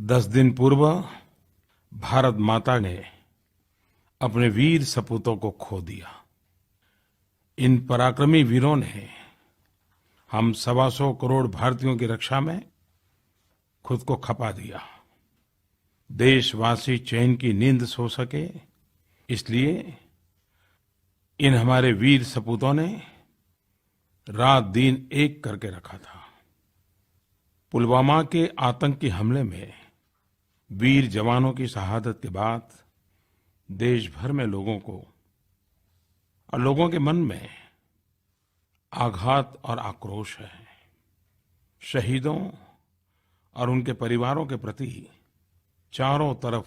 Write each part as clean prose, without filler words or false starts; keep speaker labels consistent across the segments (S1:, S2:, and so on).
S1: 10 दिन पूर्व भारत माता ने अपने वीर सपूतों को खो दिया। इन पराक्रमी वीरों ने हम 125 करोड़ भारतीयों की रक्षा में खुद को खपा दिया। देशवासी चैन की नींद सो सके, इसलिए इन हमारे वीर सपूतों ने रात दिन एक करके रखा था। पुलवामा के आतंकी हमले में वीर जवानों की शहादत के बाद देश भर में लोगों को और लोगों के मन में आघात और आक्रोश है। शहीदों और उनके परिवारों के प्रति चारों तरफ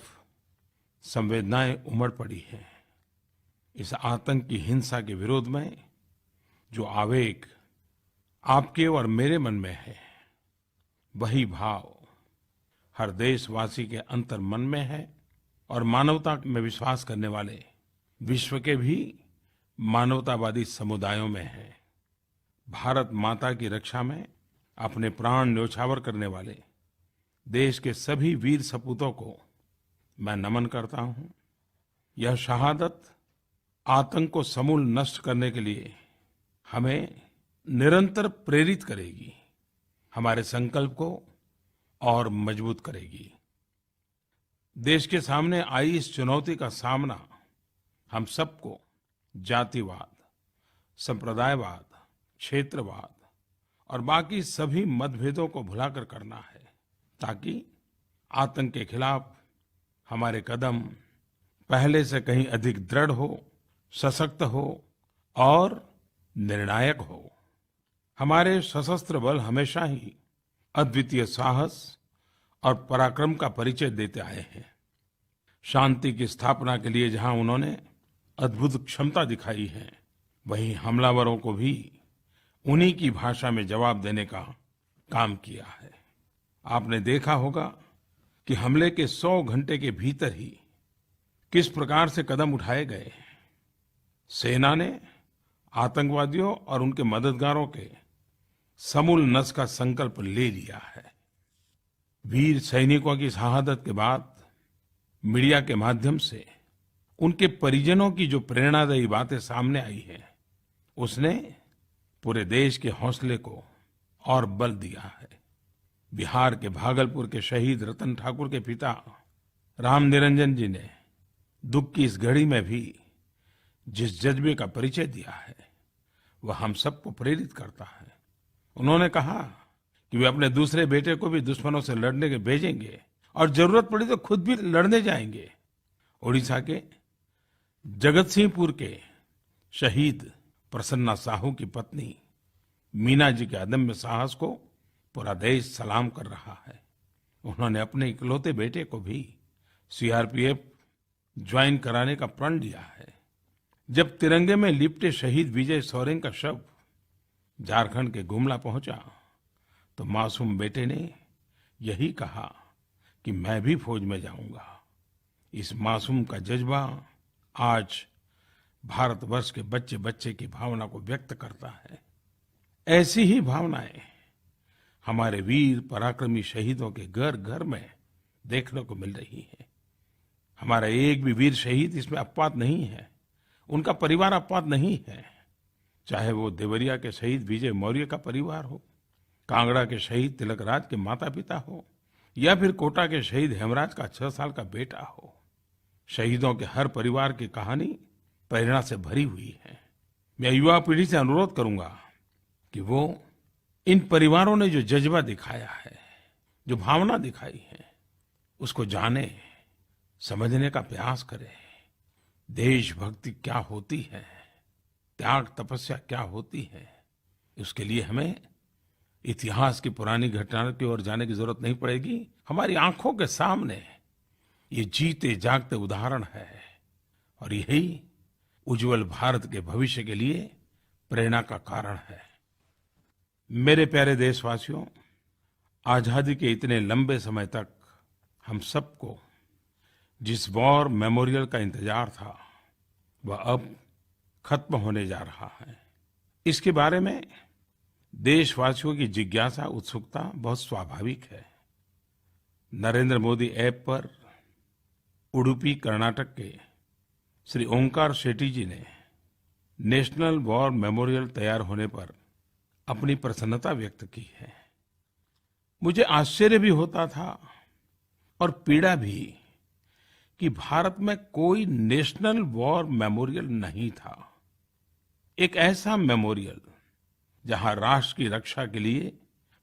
S1: संवेदनाएं उमड़ पड़ी हैं। इस आतंक की हिंसा के विरोध में जो आवेग आपके और मेरे मन में है, वही भाव हर देशवासी के अंतर मन में है और मानवता में विश्वास करने वाले विश्व के भी मानवतावादी समुदायों में है। भारत माता की रक्षा में अपने प्राण न्योछावर करने वाले देश के सभी वीर सपूतों को मैं नमन करता हूं। यह शहादत आतंक को समूल नष्ट करने के लिए हमें निरंतर प्रेरित करेगी, हमारे संकल्प को और मजबूत करेगी। देश के सामने आई इस चुनौती का सामना हम सबको जातिवाद, संप्रदायवाद, क्षेत्रवाद और बाकी सभी मतभेदों को भुलाकर करना है, ताकि आतंक के खिलाफ हमारे कदम पहले से कहीं अधिक दृढ़ हो, सशक्त हो और निर्णायक हो। हमारे सशस्त्र बल हमेशा ही अद्वितीय साहस और पराक्रम का परिचय देते आए हैं। शांति की स्थापना के लिए जहां उन्होंने अद्भुत क्षमता दिखाई है, वहीं हमलावरों को भी उन्हीं की भाषा में जवाब देने का काम किया है। आपने देखा होगा कि हमले के 100 घंटे के भीतर ही किस प्रकार से कदम उठाए गए। सेना ने आतंकवादियों और उनके मददगारों के समूल नष्ट का संकल्प ले लिया है। वीर सैनिकों की शहादत के बाद मीडिया के माध्यम से उनके परिजनों की जो प्रेरणादायी बातें सामने आई हैं, उसने पूरे देश के हौसले को और बल दिया है। बिहार के भागलपुर के शहीद रतन ठाकुर के पिता राम निरंजन जी ने दुख की इस घड़ी में भी जिस जज्बे का परिचय दिया है, वह हम सबको प्रेरित करता है। उन्होंने कहा कि वे अपने दूसरे बेटे को भी दुश्मनों से लड़ने के भेजेंगे और जरूरत पड़ी तो खुद भी लड़ने जाएंगे। ओडिशा के जगतसिंहपुर के शहीद प्रसन्ना साहू की पत्नी मीना जी के अदम्य साहस को पूरा देश सलाम कर रहा है। उन्होंने अपने इकलौते बेटे को भी सीआरपीएफ ज्वाइन कराने का प्रण लिया है। जब तिरंगे में लिपटे शहीद विजय सोरेन का शव झारखंड के गुमला पहुंचा, तो मासूम बेटे ने यही कहा कि मैं भी फौज में जाऊंगा। इस मासूम का जज्बा आज भारतवर्ष के बच्चे बच्चे की भावना को व्यक्त करता है। ऐसी ही भावनाएं हमारे वीर पराक्रमी शहीदों के घर घर में देखने को मिल रही है। हमारा एक भी वीर शहीद इसमें अपवाद नहीं है, उनका परिवार अपवाद नहीं है। चाहे वो देवरिया के शहीद विजय मौर्य का परिवार हो, कांगड़ा के शहीद तिलकराज के माता पिता हो, या फिर कोटा के शहीद हेमराज का 6 साल का बेटा हो। शहीदों के हर परिवार की कहानी प्रेरणा से भरी हुई है। मैं युवा पीढ़ी से अनुरोध करूंगा कि वो इन परिवारों ने जो जज्बा दिखाया है, जो भावना दिखाई है, उसको जाने, समझने का प्रयास करें। देशभक्ति क्या होती है, त्याग तपस्या क्या होती है, उसके लिए हमें इतिहास की पुरानी घटनाओं की ओर जाने की जरूरत नहीं पड़ेगी। हमारी आंखों के सामने ये जीते जागते उदाहरण है और यही उज्जवल भारत के भविष्य के लिए प्रेरणा का कारण है। मेरे प्यारे देशवासियों, आजादी के इतने लंबे समय तक हम सबको जिस वॉर मेमोरियल का इंतजार था, वह अब खत्म होने जा रहा है। इसके बारे में देशवासियों की जिज्ञासा, उत्सुकता बहुत स्वाभाविक है। नरेंद्र मोदी ऐप पर उडुपी कर्नाटक के श्री ओंकार शेट्टी जी ने नेशनल वॉर मेमोरियल तैयार होने पर अपनी प्रसन्नता व्यक्त की है। मुझे आश्चर्य भी होता था और पीड़ा भी कि भारत में कोई नेशनल वॉर मेमोरियल नहीं था। एक ऐसा मेमोरियल जहां राष्ट्र की रक्षा के लिए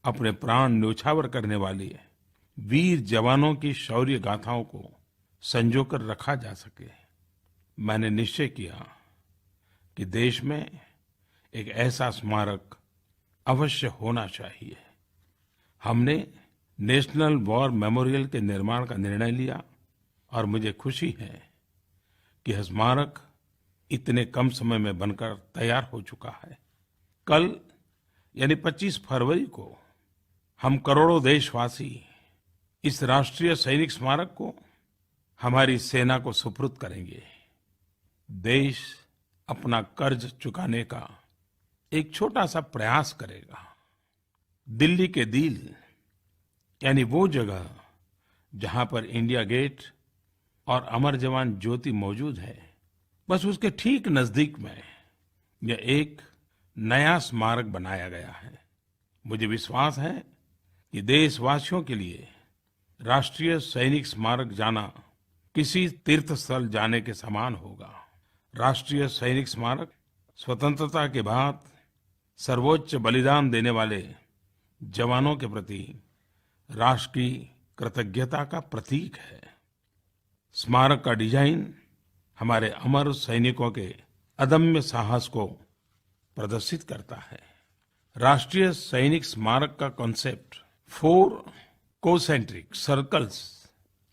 S1: अपने प्राण न्योछावर करने वाले वीर जवानों की शौर्य गाथाओं को संजोकर रखा जा सके। मैंने निश्चय किया कि देश में एक ऐसा स्मारक अवश्य होना चाहिए। हमने नेशनल वॉर मेमोरियल के निर्माण का निर्णय लिया और मुझे खुशी है कि यह स्मारक इतने कम समय में बनकर तैयार हो चुका है। कल यानी 25 फरवरी को हम करोड़ों देशवासी इस राष्ट्रीय सैनिक स्मारक को हमारी सेना को सुपुर्द करेंगे। देश अपना कर्ज चुकाने का एक छोटा सा प्रयास करेगा। दिल्ली के दिल यानी वो जगह जहां पर इंडिया गेट और अमर जवान ज्योति मौजूद है, बस उसके ठीक नजदीक में यह एक नया स्मारक बनाया गया है। मुझे विश्वास है कि देशवासियों के लिए राष्ट्रीय सैनिक स्मारक जाना किसी तीर्थ स्थल जाने के समान होगा। राष्ट्रीय सैनिक स्मारक स्वतंत्रता के बाद सर्वोच्च बलिदान देने वाले जवानों के प्रति राष्ट्र की कृतज्ञता का प्रतीक है। स्मारक का डिजाइन हमारे अमर सैनिकों के अदम्य साहस को प्रदर्शित करता है। राष्ट्रीय सैनिक स्मारक का कॉन्सेप्ट 4 कोसेंट्रिक सर्कल्स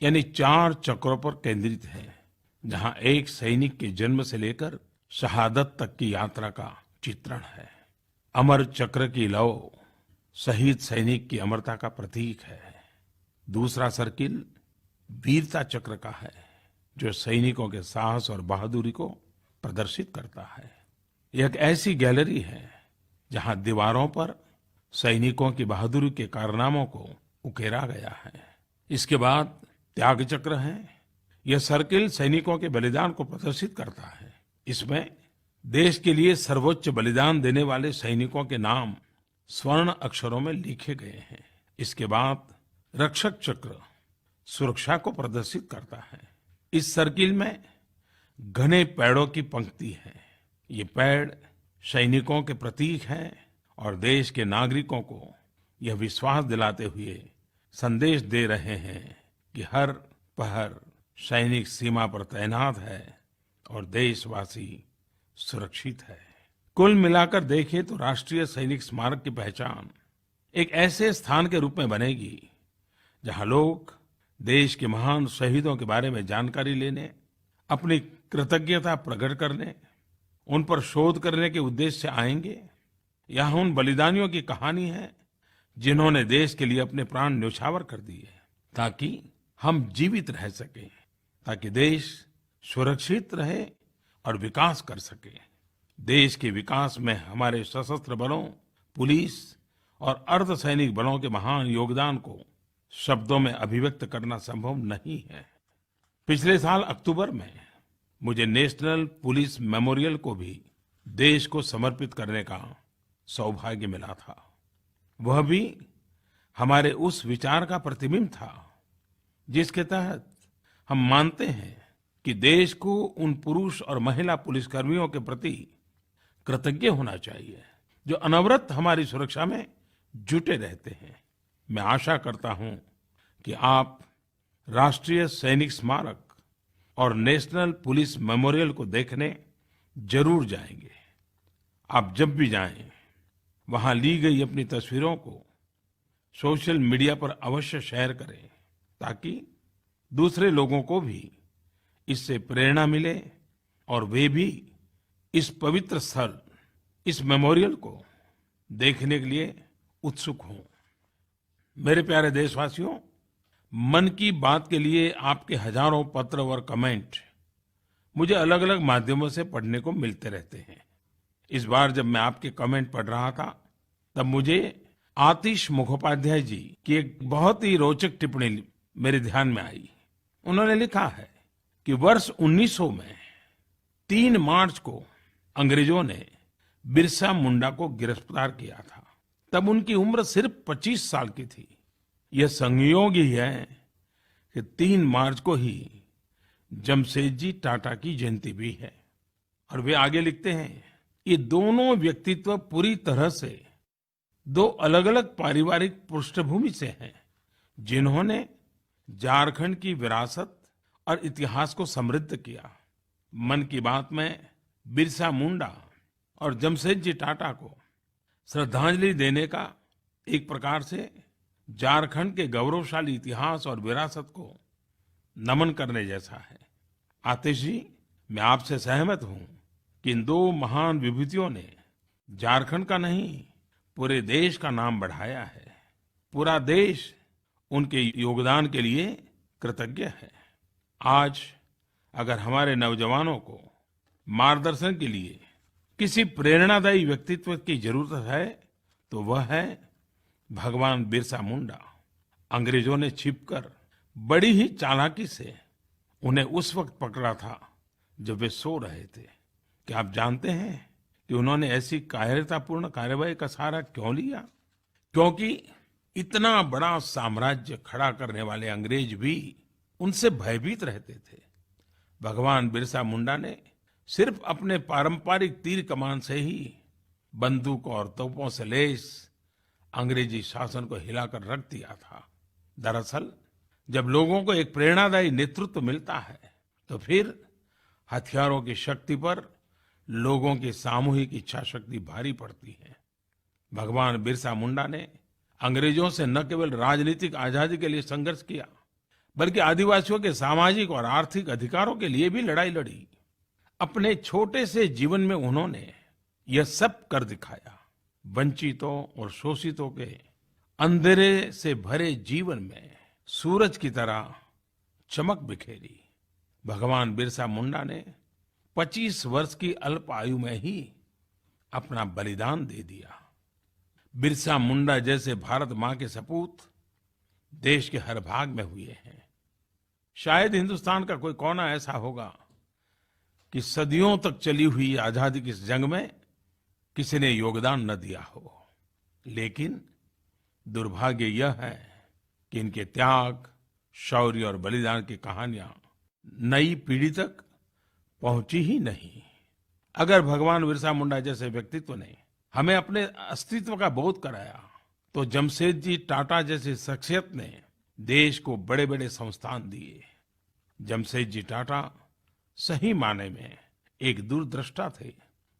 S1: यानी 4 चक्रों पर केंद्रित है, जहां एक सैनिक के जन्म से लेकर शहादत तक की यात्रा का चित्रण है। अमर चक्र की लौ शहीद सैनिक की अमरता का प्रतीक है। दूसरा सर्किल वीरता चक्र का है, जो सैनिकों के साहस और बहादुरी को प्रदर्शित करता है। यह एक ऐसी गैलरी है जहां दीवारों पर सैनिकों की बहादुरी के कारनामों को उकेरा गया है। इसके बाद त्याग चक्र है। यह सर्किल सैनिकों के बलिदान को प्रदर्शित करता है। इसमें देश के लिए सर्वोच्च बलिदान देने वाले सैनिकों के नाम स्वर्ण अक्षरों में लिखे गए हैं। इसके बाद रक्षक चक्र सुरक्षा को प्रदर्शित करता है। इस सर्किल में घने पेड़ों की पंक्ति है। ये पेड़ सैनिकों के प्रतीक हैं और देश के नागरिकों को यह विश्वास दिलाते हुए संदेश दे रहे हैं कि हर पहर सैनिक सीमा पर तैनात है और देशवासी सुरक्षित है। कुल मिलाकर देखें तो राष्ट्रीय सैनिक स्मारक की पहचान एक ऐसे स्थान के रूप में बनेगी जहां लोग देश के महान शहीदों के बारे में जानकारी लेने, अपनी कृतज्ञता प्रकट करने, उन पर शोध करने के उद्देश्य से आएंगे। यहाँ उन बलिदानियों की कहानी है जिन्होंने देश के लिए अपने प्राण न्योछावर कर दिए ताकि हम जीवित रह सकें, ताकि देश सुरक्षित रहे और विकास कर सके। देश के विकास में हमारे सशस्त्र बलों, पुलिस और अर्धसैनिक बलों के महान योगदान को शब्दों में अभिव्यक्त करना संभव नहीं है। पिछले साल अक्टूबर में मुझे नेशनल पुलिस मेमोरियल को भी देश को समर्पित करने का सौभाग्य मिला था। वह भी हमारे उस विचार का प्रतिबिंब था जिसके तहत हम मानते हैं कि देश को उन पुरुष और महिला पुलिसकर्मियों के प्रति कृतज्ञ होना चाहिए जो अनवरत हमारी सुरक्षा में जुटे रहते हैं। मैं आशा करता हूं कि आप राष्ट्रीय सैनिक स्मारक और नेशनल पुलिस मेमोरियल को देखने जरूर जाएंगे। आप जब भी जाएं, वहां ली गई अपनी तस्वीरों को सोशल मीडिया पर अवश्य शेयर करें ताकि दूसरे लोगों को भी इससे प्रेरणा मिले और वे भी इस पवित्र स्थल, इस मेमोरियल को देखने के लिए उत्सुक हों। मेरे प्यारे देशवासियों, मन की बात के लिए आपके हजारों पत्र और कमेंट मुझे अलग अलग माध्यमों से पढ़ने को मिलते रहते हैं। इस बार जब मैं आपके कमेंट पढ़ रहा था तब मुझे आतिश मुखोपाध्याय जी की एक बहुत ही रोचक टिप्पणी मेरे ध्यान में आई। उन्होंने लिखा है कि वर्ष 1900 में 3 मार्च को अंग्रेजों ने बिरसा मुंडा को गिरफ्तार किया था। तब उनकी उम्र सिर्फ 25 साल की थी। यह संयोग ही है कि 3 मार्च को ही जमशेदजी टाटा की जयंती भी है। और वे आगे लिखते हैं, ये दोनों व्यक्तित्व पूरी तरह से 2 अलग-अलग पारिवारिक पृष्ठभूमि से हैं, जिन्होंने झारखंड की विरासत और इतिहास को समृद्ध किया। मन की बात में बिरसा मुंडा और जमशेदजी टाटा को श्रद्धांजलि देने का एक प्रकार से झारखंड के गौरवशाली इतिहास और विरासत को नमन करने जैसा है। आतिश जी, मैं आपसे सहमत हूं कि इन 2 महान विभूतियों ने झारखंड का नहीं, पूरे देश का नाम बढ़ाया है। पूरा देश उनके योगदान के लिए कृतज्ञ है। आज अगर हमारे नौजवानों को मार्गदर्शन के लिए किसी प्रेरणादायी व्यक्तित्व की जरूरत है तो वह है भगवान बिरसा मुंडा। अंग्रेजों ने छिपकर बड़ी ही चालाकी से उन्हें उस वक्त पकड़ा था जब वे सो रहे थे। क्या आप जानते हैं कि उन्होंने ऐसी कायरतापूर्ण कार्यवाही का सहारा क्यों लिया? क्योंकि इतना बड़ा साम्राज्य खड़ा करने वाले अंग्रेज भी उनसे भयभीत रहते थे। भगवान बिरसा मुंडा ने सिर्फ अपने पारंपरिक तीर कमान से ही बंदूक और तोपों से लैस अंग्रेजी शासन को हिलाकर रख दिया था। दरअसल जब लोगों को एक प्रेरणादायी नेतृत्व मिलता है तो फिर हथियारों की शक्ति पर लोगों की सामूहिक इच्छा शक्ति भारी पड़ती है। भगवान बिरसा मुंडा ने अंग्रेजों से न केवल राजनीतिक आजादी के लिए संघर्ष किया, बल्कि आदिवासियों के सामाजिक और आर्थिक अधिकारों के लिए भी लड़ाई लड़ी। अपने छोटे से जीवन में उन्होंने यह सब कर दिखाया। वंचितों और शोषितों के अंधेरे से भरे जीवन में सूरज की तरह चमक बिखेरी। भगवान बिरसा मुंडा ने 25 वर्ष की अल्प आयु में ही अपना बलिदान दे दिया। बिरसा मुंडा जैसे भारत मां के सपूत देश के हर भाग में हुए हैं। शायद हिंदुस्तान का कोई कोना ऐसा होगा कि सदियों तक चली हुई आजादी की इस जंग में किसी ने योगदान न दिया हो। लेकिन दुर्भाग्य यह है कि इनके त्याग, शौर्य और बलिदान की कहानियां नई पीढ़ी तक पहुंची ही नहीं। अगर भगवान बिरसा मुंडा जैसे व्यक्तित्व ने हमें अपने अस्तित्व का बोध कराया तो जमशेदजी टाटा जैसी शख्सियत ने देश को बड़े बड़े संस्थान दिए। जमशेदजी टाटा सही माने में एक दूरदृष्टा थे,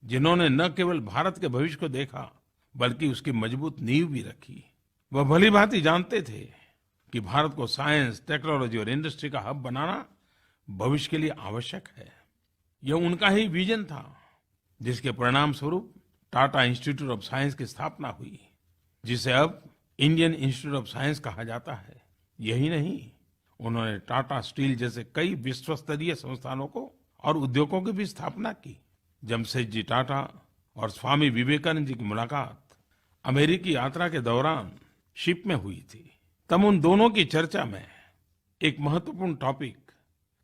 S1: जिन्होंने न केवल भारत के भविष्य को देखा बल्कि उसकी मजबूत नींव भी रखी। वह भली भांति जानते थे कि भारत को साइंस, टेक्नोलॉजी और इंडस्ट्री का हब बनाना भविष्य के लिए आवश्यक है। यह उनका ही विजन था, जिसके परिणाम स्वरूप टाटा इंस्टीट्यूट ऑफ साइंस की स्थापना हुई, जिसे अब इंडियन इंस्टीट्यूट ऑफ साइंस कहा जाता है। यही नहीं, उन्होंने टाटा स्टील जैसे कई विश्वस्तरीय संस्थानों को और उद्योगों की भी स्थापना की। जमशेदजी टाटा और स्वामी विवेकानंद जी की मुलाकात अमेरिकी यात्रा के दौरान शिप में हुई थी। तब उन दोनों की चर्चा में एक महत्वपूर्ण टॉपिक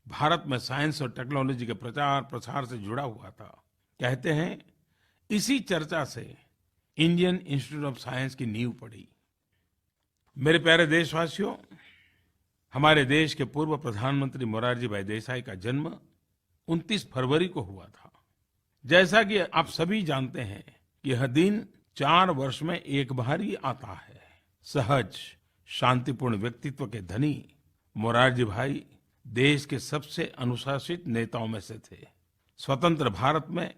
S1: भारत में साइंस और टेक्नोलॉजी के प्रचार प्रसार से जुड़ा हुआ था। कहते हैं इसी चर्चा से इंडियन इंस्टीट्यूट ऑफ साइंस की नींव पड़ी। मेरे प्यारे देशवासियों, हमारे देश के पूर्व प्रधानमंत्री मोरारजी भाई देसाई का जन्म 29 फरवरी को हुआ था। जैसा कि आप सभी जानते हैं कि यह दिन 4 वर्ष में एक बार ही आता है। सहज, शांतिपूर्ण व्यक्तित्व के धनी मोरारजी भाई देश के सबसे अनुशासित नेताओं में से थे। स्वतंत्र भारत में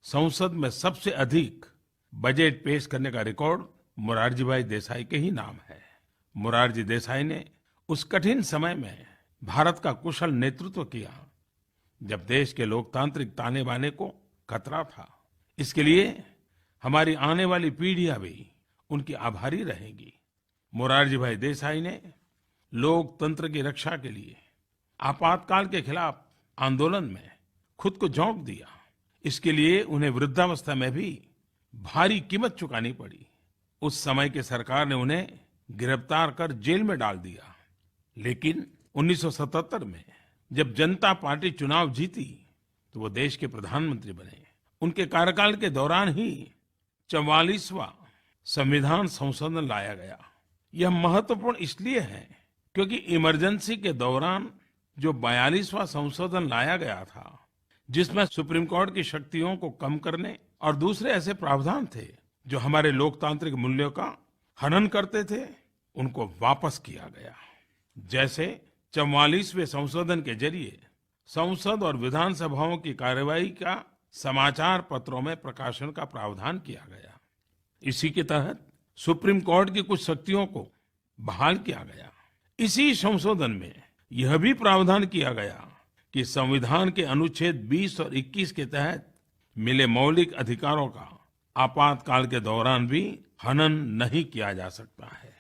S1: संसद में सबसे अधिक बजट पेश करने का रिकॉर्ड मोरारजी भाई देसाई के ही नाम है। मोरारजी देसाई ने उस कठिन समय में भारत का कुशल नेतृत्व किया, जब देश के लोकतांत्रिक ताने बाने को खतरा था। इसके लिए हमारी आने वाली पीढ़ियां भी उनकी आभारी रहेंगी। मोरारजी भाई देसाई ने लोकतंत्र की रक्षा के लिए आपातकाल के खिलाफ आंदोलन में खुद को झोंक दिया। इसके लिए उन्हें वृद्धावस्था में भी भारी कीमत चुकानी पड़ी। उस समय की सरकार ने उन्हें गिरफ्तार कर जेल में डाल दिया। लेकिन 1977 में जब जनता पार्टी चुनाव जीती तो वो देश के प्रधानमंत्री बने। उनके कार्यकाल के दौरान ही 44वां संविधान संशोधन लाया गया। यह महत्वपूर्ण इसलिए है क्योंकि इमरजेंसी के दौरान जो 42वां संशोधन लाया गया था, जिसमें सुप्रीम कोर्ट की शक्तियों को कम करने और दूसरे ऐसे प्रावधान थे जो हमारे लोकतांत्रिक मूल्यों का हनन करते थे, उनको वापस किया गया। जैसे 44वें संशोधन के जरिए संसद और विधानसभाओं की कार्यवाही का समाचार पत्रों में प्रकाशन का प्रावधान किया गया। इसी के तहत सुप्रीम कोर्ट की कुछ शक्तियों को बहाल किया गया। इसी संशोधन में यह भी प्रावधान किया गया कि संविधान के अनुच्छेद 20 और 21 के तहत मिले मौलिक अधिकारों का आपातकाल के दौरान भी हनन नहीं किया जा सकता है।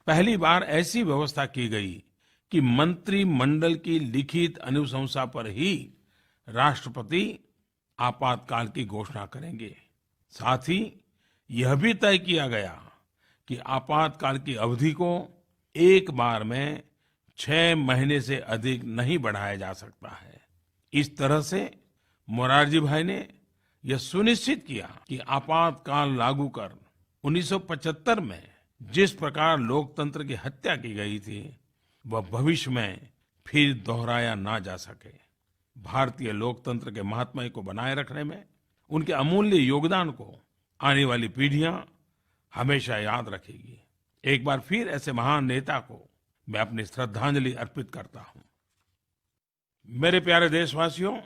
S1: पहली बार ऐसी व्यवस्था की गई कि मंत्रिमंडल की लिखित अनुशंसा पर ही राष्ट्रपति आपातकाल की घोषणा करेंगे। साथ ही यह भी तय किया गया कि आपातकाल की अवधि को एक बार में 6 महीने से अधिक नहीं बढ़ाया जा सकता है। इस तरह से मोरारजी भाई ने यह सुनिश्चित किया कि आपातकाल लागू कर 1975 में जिस प्रकार लोकतंत्र की हत्या की गई थी, वह भविष्य में फिर दोहराया ना जा सके। भारतीय लोकतंत्र के महात्म्य को बनाए रखने में उनके अमूल्य योगदान को आने वाली पीढ़ियां हमेशा याद रखेगी। एक बार फिर ऐसे महान नेता को मैं अपनी श्रद्धांजलि अर्पित करता हूं। मेरे प्यारे देशवासियों,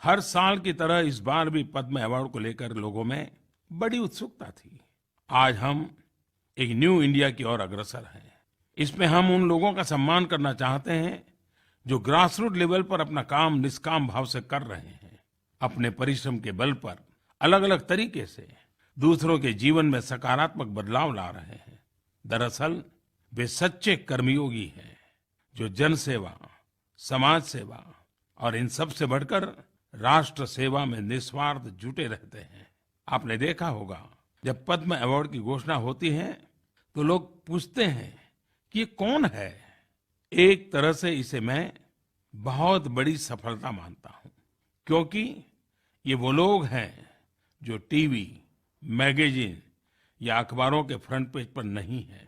S1: हर साल की तरह इस बार भी पद्म अवार्ड को लेकर लोगों में बड़ी उत्सुकता थी। आज हम एक न्यू इंडिया की ओर अग्रसर हैं। इसमें हम उन लोगों का सम्मान करना चाहते हैं जो ग्रासरूट लेवल पर अपना काम निष्काम भाव से कर रहे हैं, अपने परिश्रम के बल पर अलग अलग तरीके से दूसरों के जीवन में सकारात्मक बदलाव ला रहे हैं। दरअसल वे सच्चे कर्मयोगी हैं जो जन सेवा, समाज सेवा और इन सब से बढ़कर राष्ट्र सेवा में निस्वार्थ जुटे रहते हैं। आपने देखा होगा, जब पद्म अवार्ड की घोषणा होती है तो लोग पूछते हैं कि ये कौन है। एक तरह से इसे मैं बहुत बड़ी सफलता मानता हूं, क्योंकि ये वो लोग हैं जो टीवी, मैगजीन या अखबारों के फ्रंट पेज पर नहीं है।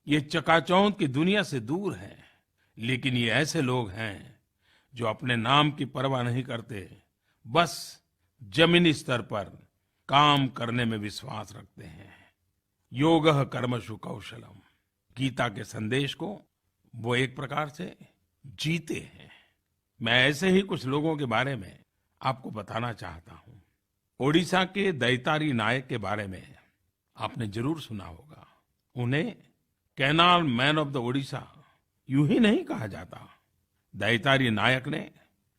S1: ये चकाचौंध की दुनिया से दूर है, लेकिन ये ऐसे लोग हैं जो अपने नाम की परवाह नहीं करते, बस जमीनी स्तर पर काम करने में विश्वास रखते हैं। योगः कर्मसु कौशलम, गीता के संदेश को वो एक प्रकार से जीते हैं। मैं ऐसे ही कुछ लोगों के बारे में आपको बताना चाहता हूं। ओडिशा के दैतारी नायक के बारे में आपने जरूर सुना होगा। उन्हें canal man of the Odisha यूं ही नहीं कहा जाता। दैतारी नायक ने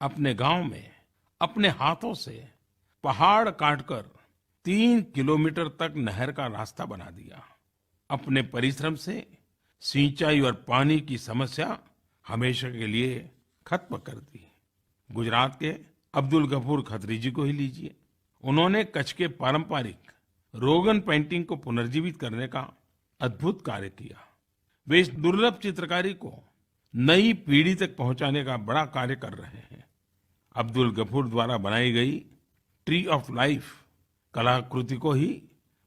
S1: अपने गांव में अपने हाथों से पहाड़ काटकर 3 किलोमीटर तक नहर का रास्ता बना दिया। अपने परिश्रम से सिंचाई और पानी की समस्या हमेशा के लिए खत्म कर दी। गुजरात के अब्दुल गफूर खत्री जी को ही लीजिए। उन्होंने कच्छ के पारंपरिक रोगन पेंटिंग को पुनर्जीवित करने का अद्भुत कार्य किया। वे इस दुर्लभ चित्रकारी को नई पीढ़ी तक पहुंचाने का बड़ा कार्य कर रहे हैं। अब्दुल गफूर द्वारा बनाई गई ट्री ऑफ लाइफ कलाकृति को ही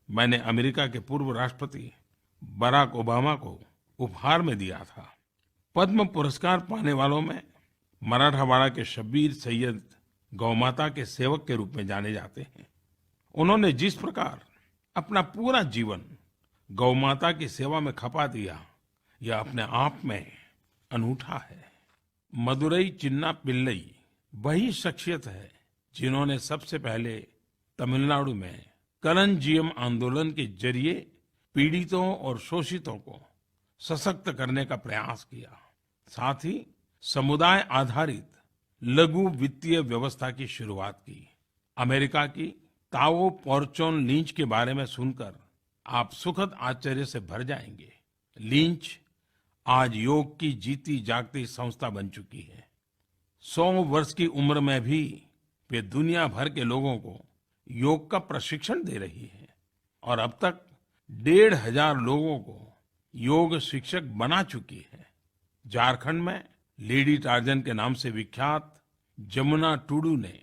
S1: मैंने अमेरिका के पूर्व राष्ट्रपति बराक ओबामा को उपहार में दिया था। पद्म पुरस्कार पाने वालों में मराठावाड़ा के शब्बीर सैयद गौमाता के सेवक के रूप में जाने जाते हैं। उन्होंने जिस प्रकार अपना पूरा जीवन गौमाता की सेवा में खपा दिया, यह अपने आप में अनूठा है। मदुरई चिन्ना पिल्लई वही शख्सियत है जिन्होंने सबसे पहले तमिलनाडु में कलंजियम आंदोलन के जरिए पीड़ितों और शोषितों को सशक्त करने का प्रयास किया। साथ ही समुदाय आधारित लघु वित्तीय व्यवस्था की शुरुआत की। अमेरिका की ताओ पोर्चोन लिंच के बारे में सुनकर आप सुखद आश्चर्य से भर जाएंगे। लिंच आज योग की जीती जागती संस्था बन चुकी है। 100 वर्ष की उम्र में भी वे दुनिया भर के लोगों को योग का प्रशिक्षण दे रही है और अब तक 1500 लोगों को योग शिक्षक बना चुकी है। झारखंड में लेडी टार्जन के नाम से विख्यात जमुना टुडू ने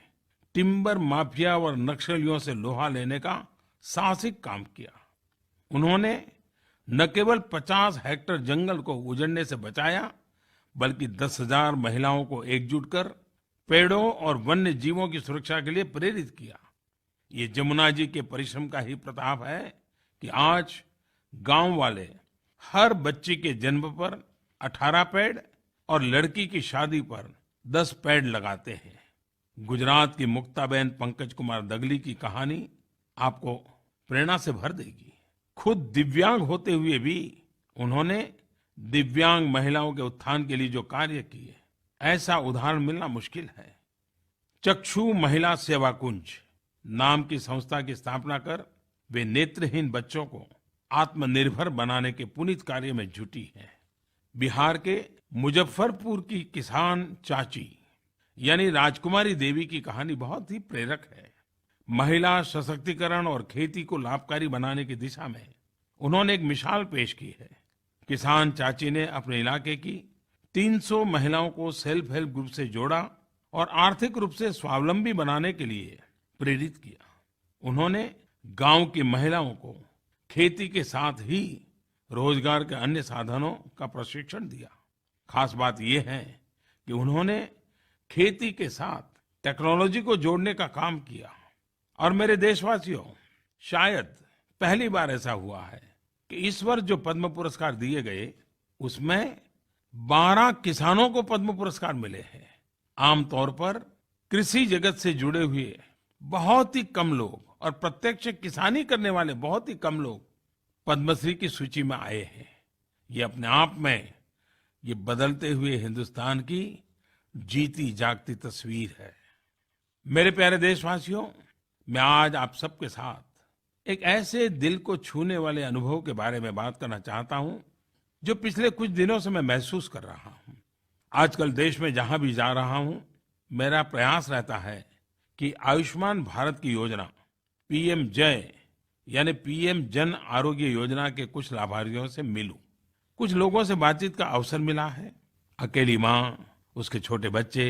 S1: टिम्बर माफिया और नक्सलियों से लोहा लेने का साहसिक काम किया। उन्होंने न केवल 50 हेक्टेयर जंगल को उजड़ने से बचाया, बल्कि 10,000 महिलाओं को एकजुट कर पेड़ों और वन्य जीवों की सुरक्षा के लिए प्रेरित किया। ये जमुना जी के परिश्रम का ही प्रताप है कि आज गांव वाले हर बच्ची के जन्म पर 18 पेड़ और लड़की की शादी पर 10 पेड़ लगाते हैं। गुजरात की मुक्ताबेन पंकज कुमार दगली की कहानी आपको प्रेरणा से भर देगी। खुद दिव्यांग होते हुए भी उन्होंने दिव्यांग महिलाओं के उत्थान के लिए जो कार्य किए, ऐसा उदाहरण मिलना मुश्किल है। चक्षु महिला सेवा कुंज नाम की संस्था की स्थापना कर वे नेत्रहीन बच्चों को आत्मनिर्भर बनाने के पुनीत कार्य में जुटी हैं। बिहार के मुजफ्फरपुर की किसान चाची यानी राजकुमारी देवी की कहानी बहुत ही प्रेरक है। महिला सशक्तिकरण और खेती को लाभकारी बनाने की दिशा में उन्होंने एक मिसाल पेश की है। किसान चाची ने अपने इलाके की 300 महिलाओं को सेल्फ हेल्प ग्रुप से जोड़ा और आर्थिक रूप से स्वावलंबी बनाने के लिए प्रेरित किया। उन्होंने गांव की महिलाओं को खेती के साथ ही रोजगार के अन्य साधनों का प्रशिक्षण दिया। खास बात यह है कि उन्होंने खेती के साथ टेक्नोलॉजी को जोड़ने का काम किया। और मेरे देशवासियों, शायद पहली बार ऐसा हुआ है कि इस वर्ष जो पद्म पुरस्कार दिए गए उसमें 12 किसानों को पद्म पुरस्कार मिले हैं। आमतौर पर कृषि जगत से जुड़े हुए बहुत ही कम लोग और प्रत्यक्ष किसानी करने वाले बहुत ही कम लोग पद्मश्री की सूची में आए हैं। ये अपने आप में ये बदलते हुए हिंदुस्तान की जीती जागती तस्वीर है। मेरे प्यारे देशवासियों, मैं आज आप सबके साथ एक ऐसे दिल को छूने वाले अनुभव के बारे में बात करना चाहता हूं जो पिछले कुछ दिनों से मैं महसूस कर रहा हूं। आजकल देश में जहां भी जा रहा हूं, मेरा प्रयास रहता है कि आयुष्मान भारत की योजना पीएम जय यानी पीएम जन आरोग्य योजना के कुछ लाभार्थियों से मिलूं। कुछ लोगों से बातचीत का अवसर मिला है। अकेली माँ, उसके छोटे बच्चे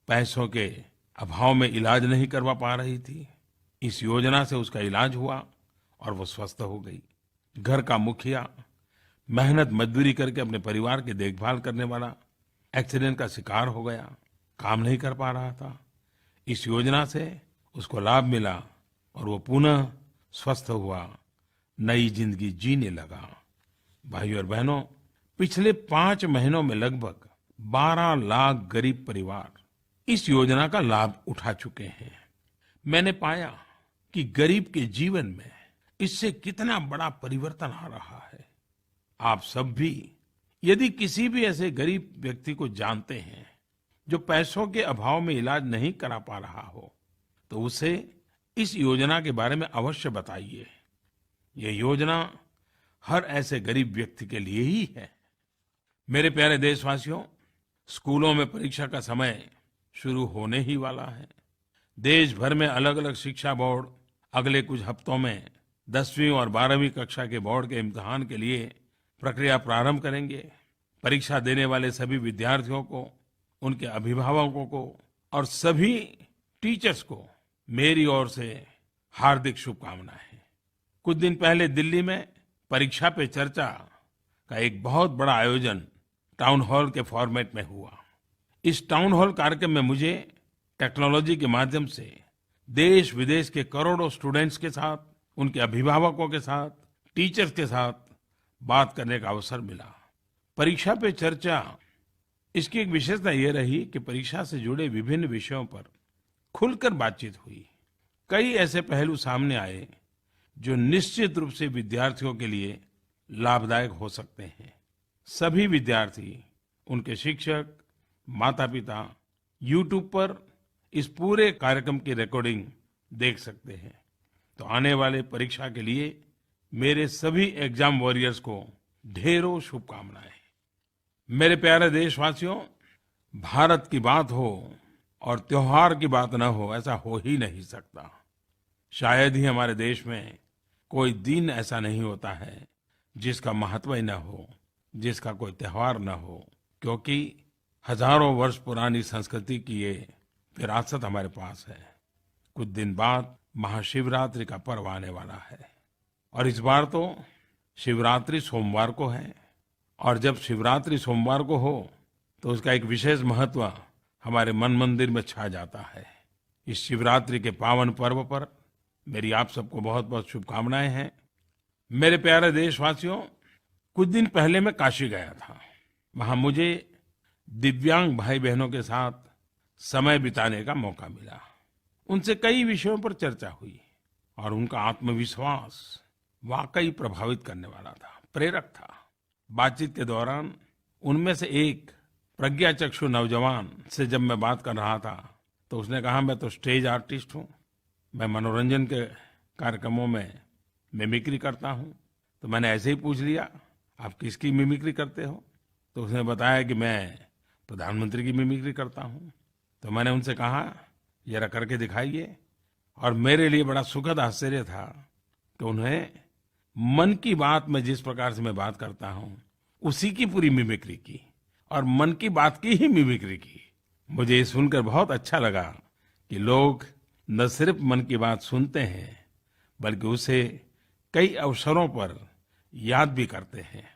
S1: पैसों के अभाव में इलाज नहीं करवा पा रही थी। इस योजना से उसका इलाज हुआ और वो स्वस्थ हो गई। घर का मुखिया मेहनत मजदूरी करके अपने परिवार की देखभाल करने वाला एक्सीडेंट का शिकार हो गया, काम नहीं कर पा रहा था। इस योजना से उसको लाभ मिला और वो पुनः स्वस्थ हुआ, नई जिंदगी जीने लगा। भाइयों और बहनों, पिछले 5 महीनों में लगभग 12 लाख गरीब परिवार इस योजना का लाभ उठा चुके हैं। मैंने पाया कि गरीब के जीवन में इससे कितना बड़ा परिवर्तन आ रहा है। आप सब भी यदि किसी भी ऐसे गरीब व्यक्ति को जानते हैं जो पैसों के अभाव में इलाज नहीं करा पा रहा हो, तो उसे इस योजना के बारे में अवश्य बताइए। ये योजना हर ऐसे गरीब व्यक्ति के लिए ही है। मेरे प्यारे देशवासियों, स्कूलों में परीक्षा का समय शुरू होने ही वाला है। देश भर में अलग अलग शिक्षा बोर्ड अगले कुछ हफ्तों में 10वीं और 12वीं कक्षा के बोर्ड के इम्तिहान के लिए प्रक्रिया प्रारंभ करेंगे। परीक्षा देने वाले सभी विद्यार्थियों को, उनके अभिभावकों को और सभी टीचर्स को मेरी ओर से हार्दिक शुभकामनाएं। कुछ दिन पहले दिल्ली में परीक्षा पे चर्चा का एक बहुत बड़ा आयोजन टाउन हॉल के फॉर्मेट में हुआ। इस टाउन हॉल कार्यक्रम में मुझे टेक्नोलॉजी के माध्यम से देश विदेश के करोड़ों स्टूडेंट्स के साथ, उनके अभिभावकों के साथ, टीचर्स के साथ बात करने का अवसर मिला। परीक्षा पे चर्चा, इसकी एक विशेषता ये रही कि परीक्षा से जुड़े विभिन्न विषयों पर खुलकर बातचीत हुई। कई ऐसे पहलू सामने आए जो निश्चित रूप से विद्यार्थियों के लिए लाभदायक हो सकते हैं। सभी विद्यार्थी, उनके शिक्षक, माता पिता YouTube पर इस पूरे कार्यक्रम की रिकॉर्डिंग देख सकते हैं। तो आने वाले परीक्षा के लिए मेरे सभी एग्जाम वॉरियर्स को ढेरों शुभकामनाएं। मेरे प्यारे देशवासियों, भारत की बात हो और त्योहार की बात न हो, ऐसा हो ही नहीं सकता। शायद ही हमारे देश में कोई दिन ऐसा नहीं होता है जिसका महत्व ही न हो, जिसका कोई त्योहार न हो। क्योंकि हजारों वर्ष पुरानी संस्कृति की ये विरासत हमारे पास है। कुछ दिन बाद महाशिवरात्रि का पर्व आने वाला है और इस बार तो शिवरात्रि सोमवार को है और जब शिवरात्रि सोमवार को हो तो उसका एक विशेष महत्व हमारे मन मंदिर में छा जाता है। इस शिवरात्रि के पावन पर्व पर मेरी आप सबको बहुत बहुत शुभकामनाएं हैं। मेरे प्यारे देशवासियों, कुछ दिन पहले मैं काशी गया था। वहां मुझे दिव्यांग भाई बहनों के साथ समय बिताने का मौका मिला। उनसे कई विषयों पर चर्चा हुई और उनका आत्मविश्वास वाकई प्रभावित करने वाला था, प्रेरक था। बातचीत के दौरान उनमें से एक प्रज्ञाचक्षु नौजवान से जब मैं बात कर रहा था तो उसने कहा, मैं तो स्टेज आर्टिस्ट हूँ, मैं मनोरंजन के कार्यक्रमों में मिमिक्री करता हूँ। तो मैंने ऐसे ही पूछ लिया, आप किसकी मिमिक्री करते हो? तो उसने बताया कि मैं प्रधानमंत्री की मिमिक्री करता हूँ। तो मैंने उनसे कहा, जरा करके दिखाइए। और मेरे लिए बड़ा सुखद आश्चर्य था कि उन्हें मन की बात में जिस प्रकार से मैं बात करता हूँ उसी की पूरी मिमिक्री की और मन की बात की ही मिमिक्री की। मुझे ये सुनकर बहुत अच्छा लगा कि लोग न सिर्फ मन की बात सुनते हैं बल्कि उसे कई अवसरों पर याद भी करते हैं।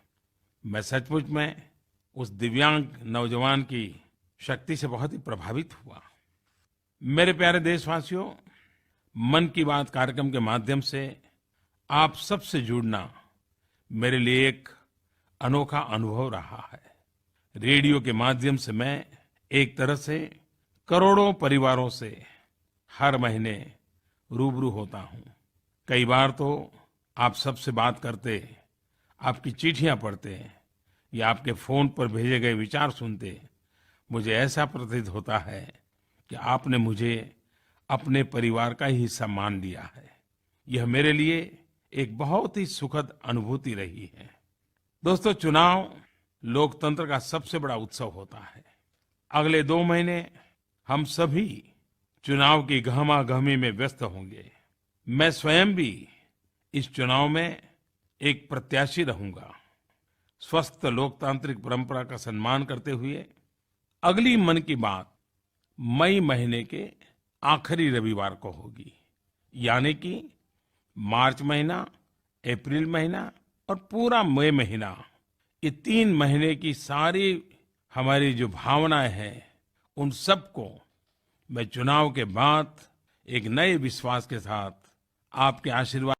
S1: मैं सचमुच में उस दिव्यांग नौजवान की शक्ति से बहुत ही प्रभावित हुआ। मेरे प्यारे देशवासियों, मन की बात कार्यक्रम के माध्यम से आप सबसे जुड़ना मेरे लिए एक अनोखा अनुभव रहा है। रेडियो के माध्यम से मैं एक तरह से करोड़ों परिवारों से हर महीने रूबरू होता हूँ। कई बार तो आप सबसे बात करते, आपकी चिट्ठियां पढ़ते या आपके फोन पर भेजे गए विचार सुनते मुझे ऐसा प्रतीत होता है कि आपने मुझे अपने परिवार का ही हिस्सा मान लिया है। यह मेरे लिए एक बहुत ही सुखद अनुभूति रही है। दोस्तों, चुनाव लोकतंत्र का सबसे बड़ा उत्सव होता है। अगले 2 महीने हम सभी चुनाव की गहमागहमी में व्यस्त होंगे। मैं स्वयं भी इस चुनाव में एक प्रत्याशी रहूंगा। स्वस्थ लोकतांत्रिक परंपरा का सम्मान करते हुए अगली मन की बात मई महीने के आखिरी रविवार को होगी, यानी कि मार्च महीना, अप्रैल महीना और पूरा मई महीना, ये 3 महीने की सारी हमारी जो भावनाएं हैं उन सबको मैं चुनाव के बाद एक नए विश्वास के साथ आपके आशीर्वाद